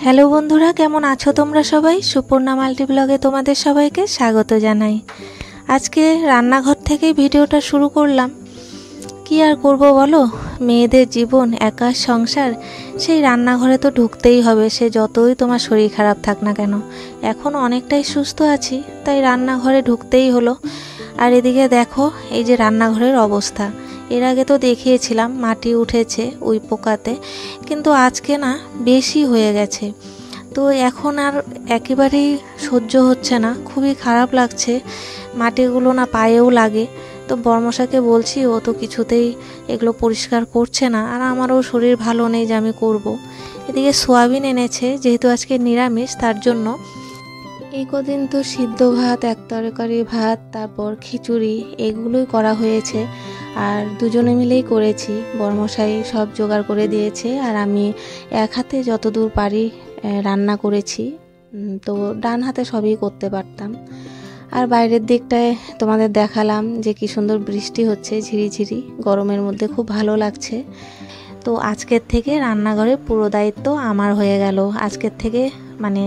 Hello বন্ধুরা, কেমন আছো তোমরা সবাই? সুপর্ণা মাল্টি ব্লগে তোমাদের সবাইকে স্বাগত জানাই। আজকে রান্নাঘর থেকেই ভিডিওটা শুরু করলাম। কি আর করব বলো, মেয়েদের জীবন, একা সংসার, সেই রান্নাঘরে তো ঢুকতেই হবে, সে যতই তোমার শরীর খারাপ থাক না কেন। এখন অনেকটাই সুস্থ আছি, তাই রান্নাঘরে ঢুকতেই হলো। আর এদিকে দেখো এই যে রান্নাঘরের অবস্থা, এর আগে তো দেখিয়েছিলাম মাটি উঠেছে ওই পোকাতে, কিন্তু আজকে না বেশি হয়ে গেছে। তো এখন আর একেবারেই সহ্য হচ্ছে না, খুবই খারাপ লাগছে, মাটিগুলো না পায়েও লাগে। তো বর্মশাকে বলছি, ও তো কিছুতেই এগুলো পরিষ্কার করছে না, আর আমারও শরীর ভালো নেই যে আমি করব। এদিকে সোয়াবিন এনেছে, যেহেতু আজকে নিরামিষ, তার জন্য এই কদিন তো সিদ্ধ ভাত, এক তরকারি ভাত, তারপর খিচুড়ি, এগুলোই করা হয়েছে। আর দুজনে মিলেই করেছি, বর্মশাই সব জোগাড় করে দিয়েছে, আর আমি এক হাতে যতদূর পারি রান্না করেছি। তো ডান হাতে সবই করতে পারতাম। আর বাইরের দিকটায় তোমাদের দেখালাম যে কি সুন্দর বৃষ্টি হচ্ছে, ঝিরিঝিরি, গরমের মধ্যে খুব ভালো লাগছে। তো আজকের থেকে রান্নাঘরে পুরো দায়িত্ব আমার হয়ে গেল। আজকের থেকে মানে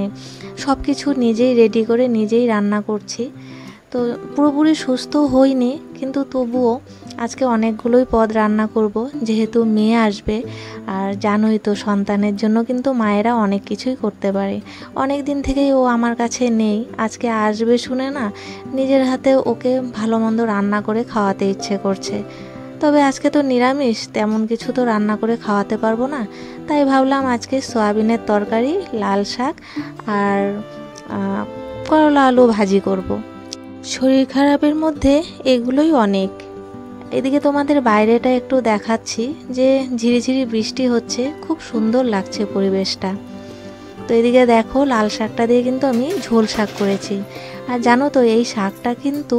সব কিছু নিজেই রেডি করে নিজেই রান্না করছি। তো পুরোপুরি সুস্থ হইনি, কিন্তু তবুও আজকে অনেকগুলোই পদ রান্না করব, যেহেতু মেয়ে আসবে। আর জানোই তো, সন্তানের জন্য কিন্তু মায়েরা অনেক কিছুই করতে পারে। অনেক দিন থেকেই ও আমার কাছে নেই, আজকে আসবে শুনে না নিজের হাতে ওকে ভালো মন্দ রান্না করে খাওয়াতে ইচ্ছে করছে। তবে আজকে তো নিরামিষ, তেমন কিছু তো রান্না করে খাওয়াতে পারবো না, তাই ভাবলাম আজকে সয়াবিনের তরকারি, লাল শাক আর করলা আলু ভাজি করব। শরীর খারাপের মধ্যে এগুলোই অনেক। এদিকে তোমাদের বাইরেটা একটু দেখাচ্ছি, যে ঝিরিঝিরি বৃষ্টি হচ্ছে, খুব সুন্দর লাগছে পরিবেশটা। তো এদিকে দেখো লাল শাকটা দিয়ে কিন্তু আমি ঝোল শাক করেছি। আর জানো তো, এই শাকটা কিন্তু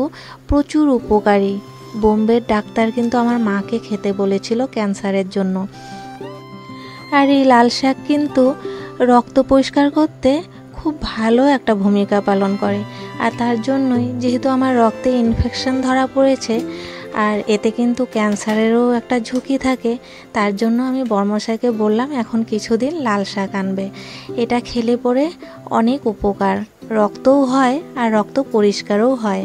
প্রচুর উপকারী। বোম্বের ডাক্তার কিন্তু আমার মাকে খেতে বলেছিল ক্যান্সারের জন্য। আর এই লাল শাক কিন্তু রক্ত পরিষ্কার করতে খুব ভালো একটা ভূমিকা পালন করে। আর তার জন্যই, যেহেতু আমার রক্তে ইনফেকশন ধরা পড়েছে, আর এতে কিন্তু ক্যান্সারেরও একটা ঝুঁকি থাকে, তার জন্য আমি বর্মশাইকে বললাম এখন কিছুদিন লাল শাক আনবে। এটা খেলে পরে অনেক উপকার, রক্তও হয় আর রক্ত পরিষ্কারও হয়।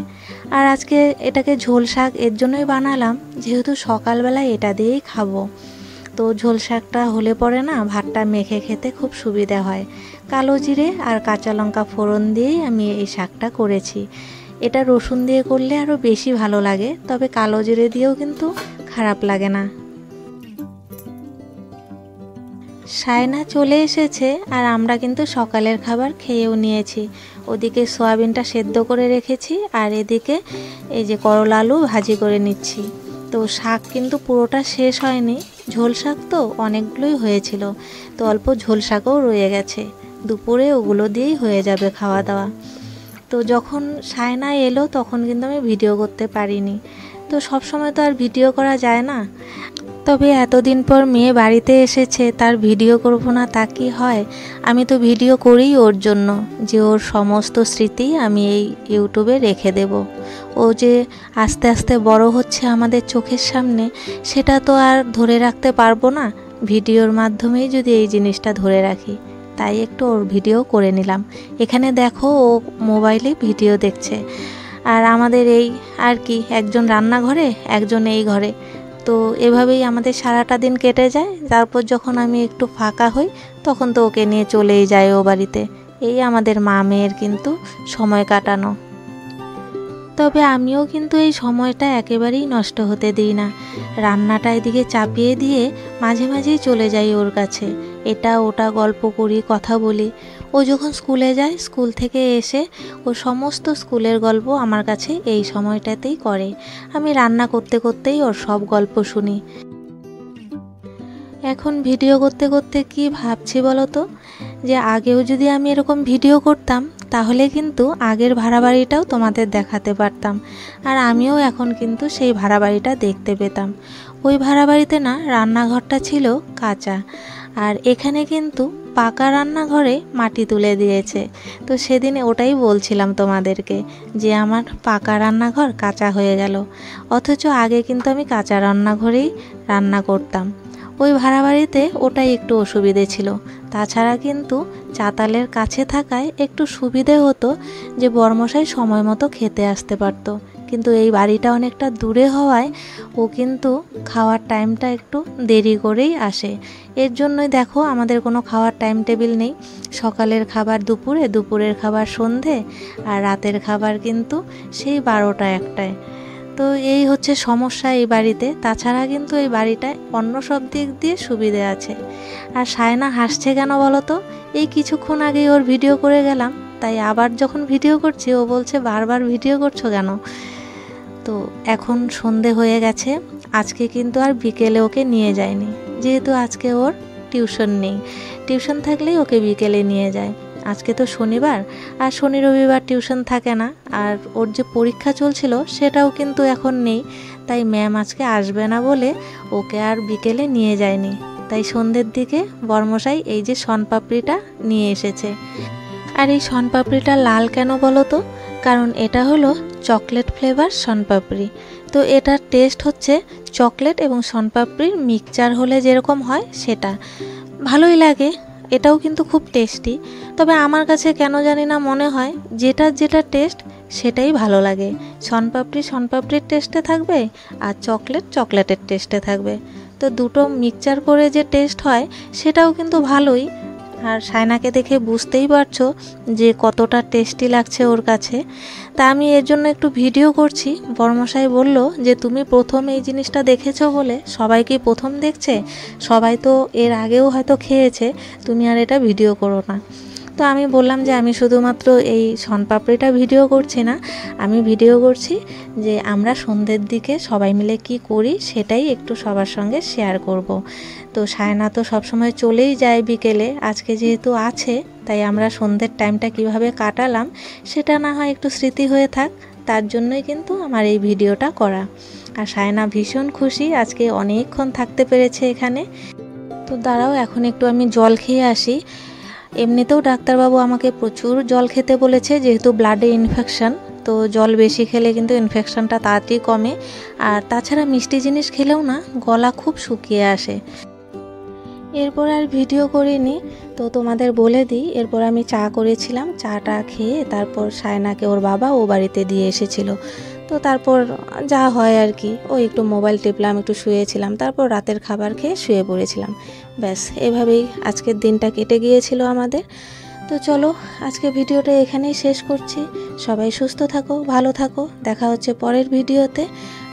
আর আজকে এটাকে ঝোল শাক এর জন্যই বানালাম, যেহেতু সকালবেলায় এটা দিয়েই খাবো। তো ঝোল শাকটা হলে পরে না ভাতটা মেখে খেতে খুব সুবিধা হয়। কালো জিরে আর কাঁচা লঙ্কা ফোড়ন দিয়েই আমি এই শাকটা করেছি। এটা রসুন দিয়ে করলে আরও বেশি ভালো লাগে, তবে কালো জিরে দিয়েও কিন্তু খারাপ লাগে না। সায়না চলে এসেছে, আর আমরা কিন্তু সকালের খাবার খেয়েও নিয়েছি। ওদিকে সয়াবিনটা সেদ্ধ করে রেখেছি, আর এদিকে এই যে করলা আলু ভাজি করে নিচ্ছি। তো শাক কিন্তু পুরোটা শেষ হয়নি, ঝোল শাক তো অনেকগুলোই হয়েছিল, তো অল্প ঝোল শাকও রয়ে গেছে। দুপুরে ওগুলো দিয়েই হয়ে যাবে খাওয়া দাওয়া। তো যখন সায়না এলো তখন কিন্তু আমি ভিডিও করতে পারিনি। তো সব সময় তো আর ভিডিও করা যায় না, তবে এতদিন পর মেয়ে বাড়িতে এসেছে, তার ভিডিও করব না তা কি হয়? আমি তো ভিডিও করি ওর জন্য, যে ওর সমস্ত স্মৃতি আমি এই ইউটিউবে রেখে দেব। ও যে আস্তে আস্তে বড় হচ্ছে আমাদের চোখের সামনে, সেটা তো আর ধরে রাখতে পারবো না, ভিডিওর মাধ্যমেই যদি এই জিনিসটা ধরে রাখি। তাই একটু ওর ভিডিও করে নিলাম। এখানে দেখো ও মোবাইলে ভিডিও দেখছে, আর আমাদের এই আর কি, একজন রান্নাঘরে একজন এই ঘরে। তো এভাবেই আমাদের সারাটা দিন কেটে যায়। তারপর যখন আমি একটু ফাঁকা হই, তখন তো ওকে নিয়ে চলেই যায় ও বাড়িতে। এই আমাদের মা মেয়ের কিন্তু সময় কাটানো। তবে আমিও কিন্তু এই সময়টা একেবারেই নষ্ট হতে দিই না। রান্নাটা এদিকে চাপিয়ে দিয়ে মাঝে মাঝেই চলে যাই ওর কাছে, এটা ওটা গল্প করি, কথা বলি। ও যখন স্কুলে যায়, স্কুল থেকে এসে ও সমস্ত স্কুলের গল্প আমার কাছে এই সময়টাতেই করে। আমি রান্না করতে করতেই ওর সব গল্প শুনি। এখন ভিডিও করতে করতে কি ভাবছি বলো তো, যে আগেও যদি আমি এরকম ভিডিও করতাম, তাহলে কিন্তু আগের ভাড়া বাড়িটাও তোমাদের দেখাতে পারতাম, আর আমিও এখন কিন্তু সেই ভাড়া বাড়িটা দেখতে পেতাম। ওই ভাড়া বাড়িতে না রান্নাঘরটা ছিল কাঁচা, আর এখানে কিন্তু পাকা রান্নাঘরে মাটি তুলে দিয়েছে। তো সেদিন ওটাই বলছিলাম তোমাদেরকে, যে আমার পাকা রান্নাঘর কাঁচা হয়ে গেল, অথচ আগে কিন্তু আমি কাঁচা রান্নাঘরেই রান্না করতাম। ওই ভাড়া বাড়িতে ওটাই একটু অসুবিধে ছিল, তাছাড়া কিন্তু চাতালের কাছে থাকায় একটু সুবিধে হতো যে বরমশাই সময় মতো খেতে আসতে পারতো। কিন্তু এই বাড়িটা অনেকটা দূরে হওয়ায় ও কিন্তু খাওয়ার টাইমটা একটু দেরি করেই আসে। এর জন্যই দেখো আমাদের কোনো খাওয়ার টাইম টেবিল নেই। সকালের খাবার দুপুরে, দুপুরের খাবার সন্ধে, আর রাতের খাবার কিন্তু সেই 12টা-1টায়। তো এই হচ্ছে সমস্যা এই বাড়িতে। তাছাড়া কিন্তু এই বাড়িটায় অন্য সব দিক দিয়ে সুবিধে আছে। আর সায়না হাসছে কেন বলো তো? এই কিছুক্ষণ আগেই ওর ভিডিও করে গেলাম, তাই আবার যখন ভিডিও করছি ও বলছে বারবার ভিডিও করছো কেন? তো এখন সন্ধে হয়ে গেছে। আজকে কিন্তু আর বিকেলে ওকে নিয়ে যায়নি, যেহেতু আজকে ওর টিউশন নেই। টিউশন থাকলেই ওকে বিকেলে নিয়ে যায়। আজকে তো শনিবার, আর শনি রবিবার টিউশন থাকে না। আর ওর যে পরীক্ষা চলছিল সেটাও কিন্তু এখন নেই, তাই ম্যাম আজকে আসবে না বলে ওকে আর বিকেলে নিয়ে যায়নি। তাই সন্ধ্যের দিকে বরমশাই এই যে শনপাপড়িটা নিয়ে এসেছে। আর এই শনপাপড়িটা লাল কেন বলো তো? কারণ এটা হলো চকলেট ফ্লেভার শনপাপড়ি। তো এটার টেস্ট হচ্ছে চকলেট এবং শনপাপড়ির মিক্সচার হলে যেরকম হয় সেটা। ভালোই লাগে, এটাও কিন্তু খুব টেস্টি। তবে আমার কাছে কেন জানি না মনে হয় যেটা টেস্ট সেটাই ভালো লাগে। শনপাপড়ির টেস্টে থাকবে, আর চকলেট চকলেটের টেস্টে থাকবে। তো দুটো মিক্সচার করে যে টেস্ট হয় সেটাও কিন্তু ভালোই। আর সায়নাকে দেখে বুঝতেই পারছো যে কতটা টেস্টি লাগছে ওর কাছে। তা আমি এর জন্য একটু ভিডিও করছি। বড়মশাই বলল যে তুমি প্রথম এই জিনিসটা দেখেছো বলে সবাই কি প্রথম দেখছে? সবাই তো এর আগেও হয়তো খেয়েছে, তুমি আর এটা ভিডিও করো না। তো আমি বললাম যে আমি শুধুমাত্র এই শনপাপড়িটা ভিডিও করছি না, আমি ভিডিও করছি যে আমরা সন্ধ্যের দিকে সবাই মিলে কি করি সেটাই একটু সবার সঙ্গে শেয়ার করব। তো সায়না তো সবসময় চলেই যায় বিকেলে, আজকে যেহেতু আছে তাই আমরা সন্ধ্যের টাইমটা কিভাবে কাটালাম সেটা না হয় একটু স্মৃতি হয়ে থাক, তার জন্যই কিন্তু আমার এই ভিডিওটা করা। আর সায়না ভীষণ খুশি, আজকে অনেকক্ষণ থাকতে পেরেছে এখানে। তো দাঁড়াও এখন একটু আমি জল খেয়ে আসি। এমনিতেও ডাক্তারবাবু আমাকে প্রচুর জল খেতে বলেছে, যেহেতু ব্লাডে ইনফেকশান। তো জল বেশি খেলে কিন্তু ইনফেকশানটা তাড়াতাড়ি কমে। আর তাছাড়া মিষ্টি জিনিস খেলেও না গলা খুব শুকিয়ে আসে। এরপর আর ভিডিও করিনি। তো তোমাদের বলে দিই, এরপর আমি চা করেছিলাম, চাটা খেয়ে তারপর সায়নাকে ওর বাবা ও বাড়িতে দিয়ে এসেছিল। তো তারপর যা হয় আর কি, ওই একটু মোবাইল টিপলাম, একটু শুয়েছিলাম, তারপর রাতের খাবার খেয়ে শুয়ে পড়েছিলাম। ব্যাস এভাবেই আজকের দিনটা কেটে গিয়েছিল আমাদের। তো চলো আজকে ভিডিওটা এখানেই শেষ করছি। সবাই সুস্থ থাকো, ভালো থাকো, দেখা হচ্ছে পরের ভিডিওতে।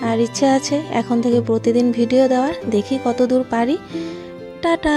আর ইচ্ছে আছে এখন থেকে প্রতিদিন ভিডিও দেওয়ার, দেখি কত দূর পারি। টাটা।